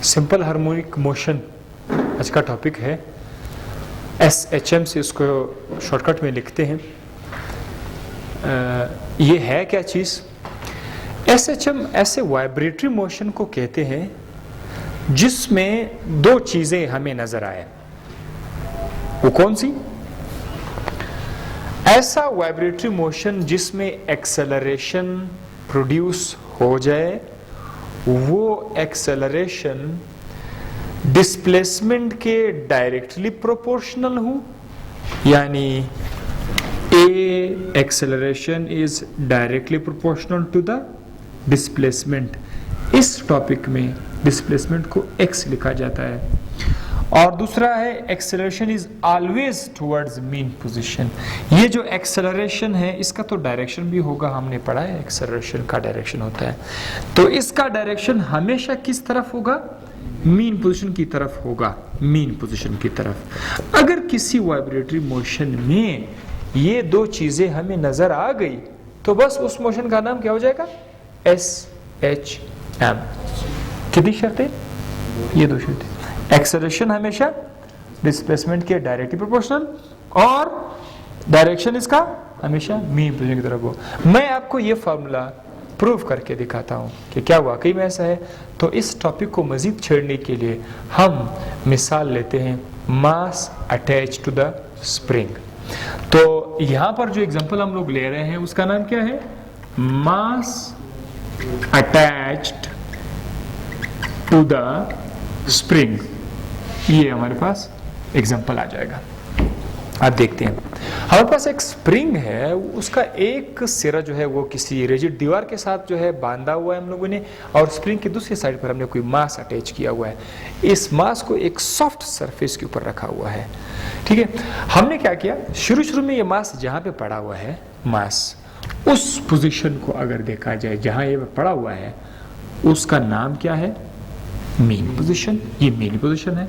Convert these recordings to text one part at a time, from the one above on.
Simple harmonic motion आज का topic है। SHM से इसको शॉर्टकट में लिखते हैं। ये है क्या चीज़? SHM ऐसे वाइब्रेटरी मोशन को कहते हैं जिसमें दो चीज़ें हमें नजर आए। वो कौन सी? ऐसा वाइब्रेटरी मोशन जिसमें एक्सेलरेशन प्रोड्यूस हो जाए, वो एक्सेलरेशन डिस्प्लेसमेंट के डायरेक्टली प्रोपोर्शनल हो, यानी A acceleration is directly proportional to the displacement। इस टॉपिक में डिस्प्लेसमेंट को x लिखा जाता है। और दूसरा है acceleration is always towards mean position. ये जो एक्सेलरेशन है इसका तो डायरेक्शन भी होगा, हमने पढ़ा है एक्सेलरेशन का डायरेक्शन होता है, तो इसका डायरेक्शन हमेशा किस तरफ होगा? मीन पोजीशन की तरफ होगा, मीन पोजीशन की तरफ। अगर किसी वाइब्रेटरी मोशन में ये दो चीजें हमें नजर आ गई तो बस उस मोशन का नाम क्या हो जाएगा? SHM। कितनी शर्तें? ये दो शर्तें। एक्सेलरेशन हमेशा डिस्प्लेसमेंट के डायरेक्टली प्रोपोर्शनल और डायरेक्शन इसका हमेशा मीन पोजीशन की तरफ हो। मैं आपको ये फार्मूला प्रूव करके दिखाता हूँ कि क्या वाकई में ऐसा है। तो इस टॉपिक को मजीद छेड़ने के लिए हम मिसाल लेते हैं mass attach to the spring. तो यहां पर जो एग्जांपल हम लोग ले रहे हैं उसका नाम क्या है? मास अटैच्ड टू द स्प्रिंग। ये हमारे पास एग्जांपल आ जाएगा। आप देखते हैं हमारे पास एक स्प्रिंग है, उसका एक सिरा जो है वो किसी रिजिड दीवार के साथ जो है बांधा हुआ है हम लोगों ने, और स्प्रिंग की दूसरी साइड पर हमने कोई मास अटैच किया हुआ है। इस मास को एक सॉफ्ट सरफेस के ऊपर रखा हुआ है। ठीक है, हमने क्या किया, शुरू में ये मास जहां पे पड़ा हुआ है, मास उस पोजीशन को अगर देखा जाए जहां ये पड़ा हुआ है, उसका नाम क्या है? Mean position. ये मीन पोजीशन है।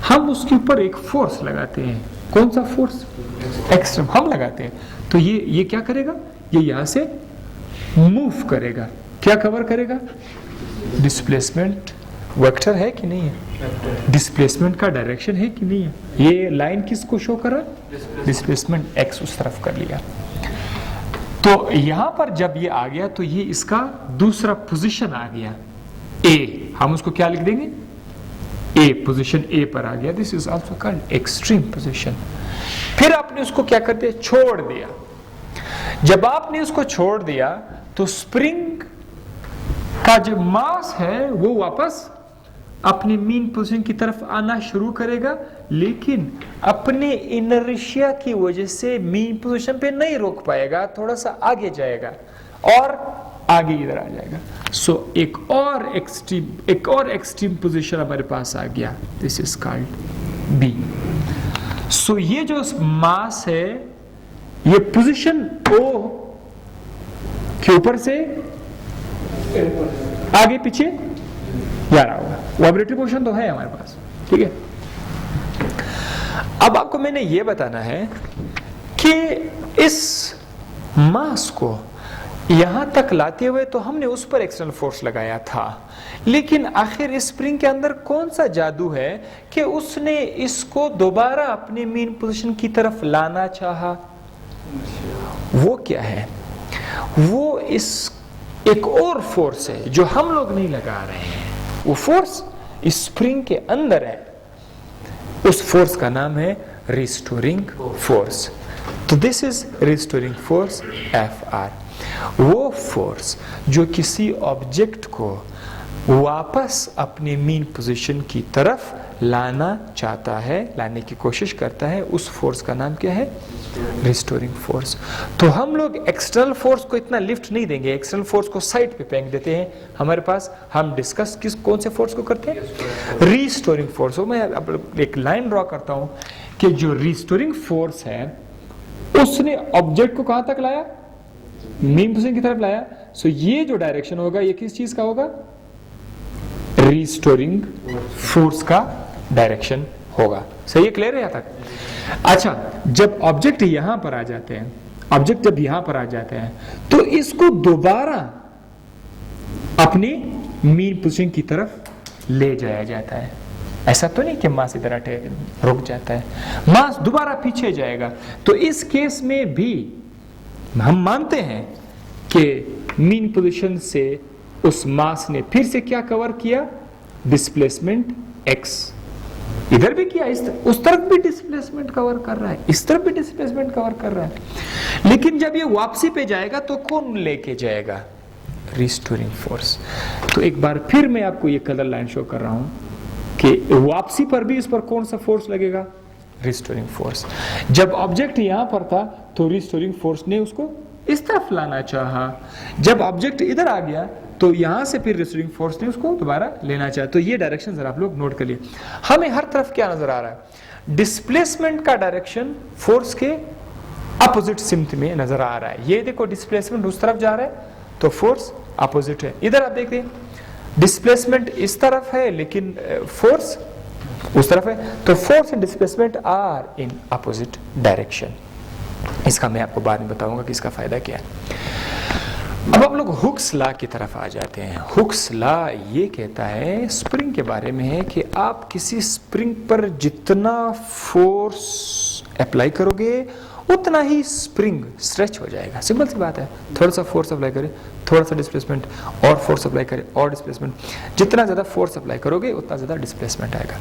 हम उसके ऊपर एक फोर्स लगाते हैं। कौन सा फोर्स? एक्सट्रीम हम लगाते हैं। तो ये क्या करेगा? ये यहां से मूव करेगा। क्या कवर करेगा? डिस्प्लेसमेंट वेक्टर है कि नहीं है? डिस्प्लेसमेंट का डायरेक्शन है कि नहीं है? ये लाइन किसको शो कर रहा है? डिस्प्लेसमेंट एक्स उस तरफ कर लिया। तो यहां पर जब ये आ गया तो ये इसका दूसरा पोजीशन आ गया, ए। हम उसको क्या लिख देंगे? ए, पोजीशन ए पर आ गया। This is also called extreme position. फिर आपने उसको क्या कर दिया? छोड़ दिया। जब आपने उसको छोड़ दिया तो स्प्रिंग का जो मास है वो वापस अपनी मीन पोजीशन की तरफ आना शुरू करेगा, लेकिन अपने इनर्शिया की वजह से मीन पोजीशन पे नहीं रोक पाएगा, थोड़ा सा आगे जाएगा और आगे इधर आ जाएगा। सो एक और एक्सट्रीम पोजीशन हमारे पास आ गया। This is called B. So ये जो मास है ये पोजीशन ओ के ऊपर से आगे पीछे जा रहा होगा। वाइब्रेटरी मोशन तो है हमारे पास। ठीक है, अब आपको मैंने ये बताना है कि इस मास को यहां तक लाते हुए तो हमने उस पर एक्सटर्नल फोर्स लगाया था, लेकिन आखिर इस स्प्रिंग के अंदर कौन सा जादू है कि उसने इसको दोबारा अपने मेन पोजीशन की तरफ लाना चाहा? वो क्या है? वो इस एक और फोर्स है जो हम लोग नहीं लगा रहे हैं। वो फोर्स इस स्प्रिंग के अंदर है। उस फोर्स का नाम है रिस्टोरिंग फोर्स। तो this is restoring force FR। वो फोर्स जो किसी ऑब्जेक्ट को वापस अपने मीन पोजीशन की तरफ लाना चाहता है, लाने की कोशिश करता है, उस फोर्स का नाम क्या है? Restoring force. तो हम लोग एक्सटर्नल फोर्स को इतना लिफ्ट नहीं देंगे, एक्सटर्नल फोर्स को साइड पे फेंक देते हैं। हमारे पास हम डिस्कस कौन से फोर्स को करते हैं? Restoring force. मैं अब एक लाइन ड्रॉ करता हूं कि जो रिस्टोरिंग फोर्स है उसने ऑब्जेक्ट को कहां तक लाया? मीन पोजीशन की तरफ लाया। सो ये जो डायरेक्शन होगा ये किस चीज का होगा? रिस्टोरिंग फोर्स का डायरेक्शन होगा। सही है? क्लियर है यहां तक? अच्छा, जब ऑब्जेक्ट यहां पर आ जाते हैं, ऑब्जेक्ट जब यहां पर आ जाते हैं तो इसको दोबारा अपनी मीन पोजीशन की तरफ ले जाया जाता है। ऐसा तो नहीं कि मास इधर रुक जाता है, मास दोबारा पीछे जाएगा। तो इस केस में भी हम मानते हैं कि मीन पोजीशन से उस मास ने फिर से क्या कवर किया, डिस्प्लेसमेंट x। इधर भी किया, उस तरफ भी डिस्प्लेसमेंट कवर कर रहा है, इस तरफ भी डिस्प्लेसमेंट कवर कर रहा है। लेकिन जब ये वापसी पे जाएगा तो कौन लेके जाएगा, रिस्टोरिंग फोर्स। तो एक बार फिर मैं आपको ये कलर लाइन शो कर रहा हूं कि वापसी पर भी इस पर कौन सा फोर्स लगेगा, रिस्टोरिंग फोर्स। जब ऑब्जेक्ट यहां पर था तो रिस्टोरिंग फोर्स ने उसको इस तरफ लाना चाहा, जब ऑब्जेक्ट इधर आ गया तो यहां से फिर रिस्टोरिंग फोर्स ने उसको दोबारा लेना चाहा। तो ये डायरेक्शन जरा आप लोग नोट कर लिए। हमें हर तरफ क्या नजर आ रहा है, डिस्प्लेसमेंट का डायरेक्शन फोर्स के अपोजिट सिमत में नजर आ रहा है। ये देखो डिस्प्लेसमेंट उस तरफ जा रहा है तो फोर्स अपोजिट है। इधर आप देखते हैं डिस्प्लेसमेंट इस तरफ है लेकिन फोर्स उस तरफ है, तो force and displacement are in opposite direction. इसका मैं आपको बाद में बताऊंगा कि इसका फायदा क्या है। अब हम लोग हुक्स लॉ की तरफ आ जाते हैं। हुक्स लॉ ये कहता है, स्प्रिंग के बारे में है कि आप किसी स्प्रिंग पर जितना फोर्स अप्लाई करोगे उतना ही स्प्रिंग स्ट्रेच हो जाएगा। सिंपल सी बात है, थोड़ा सा फोर्स अप्लाई करें, थोड़ा सा डिस्प्लेसमेंट, और फोर्स अप्लाई करें और डिस्प्लेसमेंट, जितना ज्यादा फोर्स अप्लाई करोगे उतना ज्यादा डिस्प्लेसमेंट आएगा।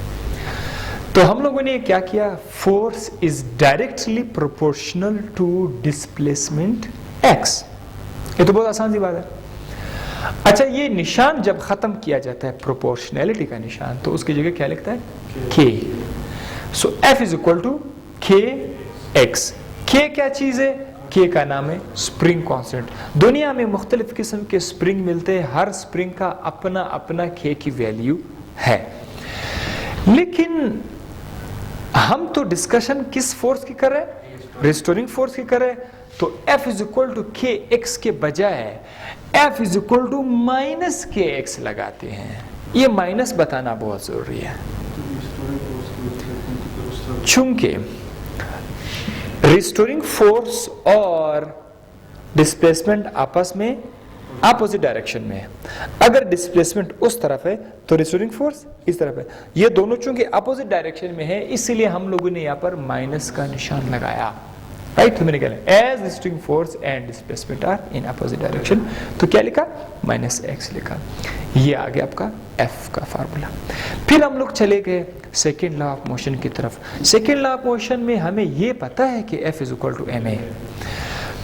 तो हम लोगों ने क्या किया, force is directly proportional to displacement x। ये तो बहुत आसान सी बात है। अच्छा, ये निशान जब खत्म किया जाता है प्रोपोर्शनैलिटी का निशान, तो उसकी जगह क्या लिखता है, k। So f is equal to kx। k क्या चीज है, k का नाम है स्प्रिंग कांस्टेंट। दुनिया में मुख्तलिफ किस्म के स्प्रिंग मिलते हैं, हर स्प्रिंग का अपना अपना k की वैल्यू है। लेकिन हम तो डिस्कशन किस फोर्स की कर रहे हैं, रिस्टोरिंग फोर्स की कर रहे हैं। तो F is equal to k x के बजाय F is equal to minus k x लगाते हैं। ये माइनस बताना बहुत जरूरी है, चूंकि रिस्टोरिंग फोर्स और डिस्प्लेसमेंट आपस में अपोजिट डायरेक्शन में है। अगर डिस्प्लेसमेंट उस तरफ है तो रिस्टोरिंग फोर्स इस तरफ है। ये दोनों चूंकि अपोजिट डायरेक्शन में है, इसीलिए हम लोगों ने यहाँ पर माइनस का निशान लगाया, राइट। तो मैंने क्या लिखा, as restoring force and displacement are in opposite direction, तो क्या लिखा, माइनस एक्स लिखा। ये आ गया आपका एफ का फार्मूला। फिर हम लोग चले गए सेकेंड लॉ ऑफ मोशन की तरफ। सेकेंड लॉ ऑफ मोशन में हमें ये पता है कि F is equal to m a.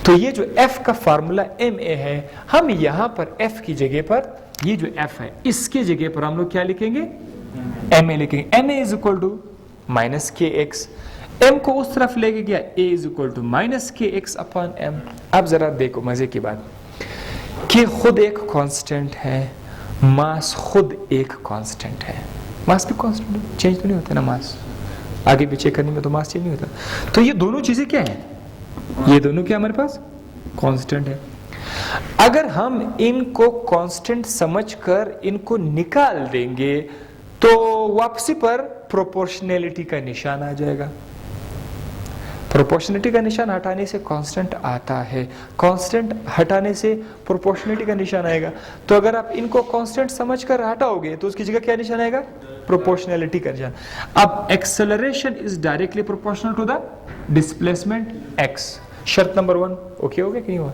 तो ये जो f का फार्मूला ma है, हम यहां पर f की जगह पर, ये जो f है इसके जगह पर हम लोग क्या लिखेंगे, ma लिखेंगे। ma is equal to minus k x, m को उस तरफ लेके गया, a is equal to minus k x upon m। अब जरा देखो मजे की बात कि खुद एक कांस्टेंट है, मास खुद एक कांस्टेंट है। मास भी कांस्टेंट चेंज तो नहीं होता ना, मास आगे पीछे करने में तो मास चेंज नहीं होता। तो ये दोनों चीजें क्या है, ये दोनों क्या हमारे पास कांस्टेंट है। अगर हम इनको कांस्टेंट समझकर इनको निकाल देंगे तो वापसी पर प्रोपोर्शनैलिटी का निशान आ जाएगा। प्रोपोर्शनैलिटी का निशान हटाने से कांस्टेंट आता है, कांस्टेंट हटाने से प्रोपोर्शनैलिटी का निशान आएगा। तो अगर आप इनको कांस्टेंट समझकर हटाओगे तो उसकी जगह क्या निशान आएगा, प्रोपोर्शनैलिटी का निशान। अब acceleration is directly proportional to the displacement x। शर्त नंबर 1 ओके हो गया कि नहीं हुआ।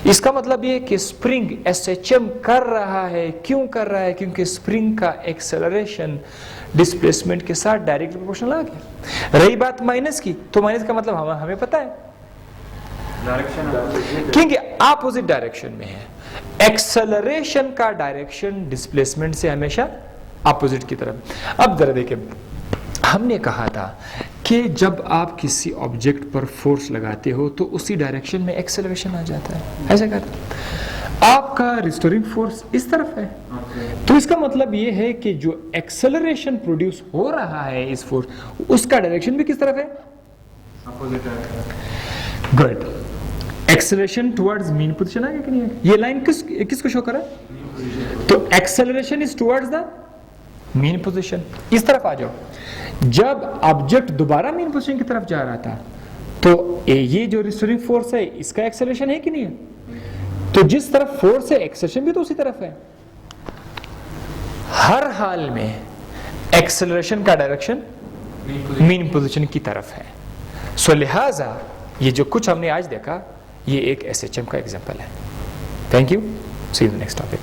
इसका मतलब ये कि स्प्रिंग SHM कर रहा है। क्यों कर रहा है, क्योंकि स्प्रिंग का एक्सेलरेशन डिस्प्लेसमेंट के साथ डायरेक्टली प्रोपोर्शनल आ गया। रही बात माइनस की, तो माइनस का मतलब हमें पता है डायरेक्शन, क्योंकि अपोजिट डायरेक्शन में है। एक्सेलरेशन का डायरेक्शन डिस्प्लेसमेंट से हमेशा अपोजिट की तरफ। अब जरा देखिए, हमने कहा था कि जब आप किसी ऑब्जेक्ट पर फोर्स लगाते हो तो उसी डायरेक्शन में एक्सेलरेशन आ जाता है। ऐसा कहते आपका रिस्टोरिंग फोर्स इस तरफ है, तो इसका मतलब ये है कि जो एक्सेलरेशन प्रोड्यूस हो रहा है इस फोर्स, उसका डायरेक्शन भी किस तरफ है, अपोजिट है। Good. Acceleration towards mean position आ गया कि नहीं है। ये लाइन किसको शो कर रहा है, तो acceleration is towards the mean position. इस तरफ आ जाओ। जब ऑब्जेक्ट दोबारा मीन पोजीशन की तरफ जा रहा था तो ये जो रिस्टोरिंग फोर्स है इसका एक्सेलरेशन है कि नहीं है, तो जिस तरफ फोर्स है एक्सेलरेशन भी तो उसी तरफ है। हर हाल में एक्सेलरेशन का डायरेक्शन मीन पोजीशन की तरफ है। सो लिहाजा ये जो कुछ हमने आज देखा ये एक SHM का एग्जांपल है। Thank you, see you in the next topic.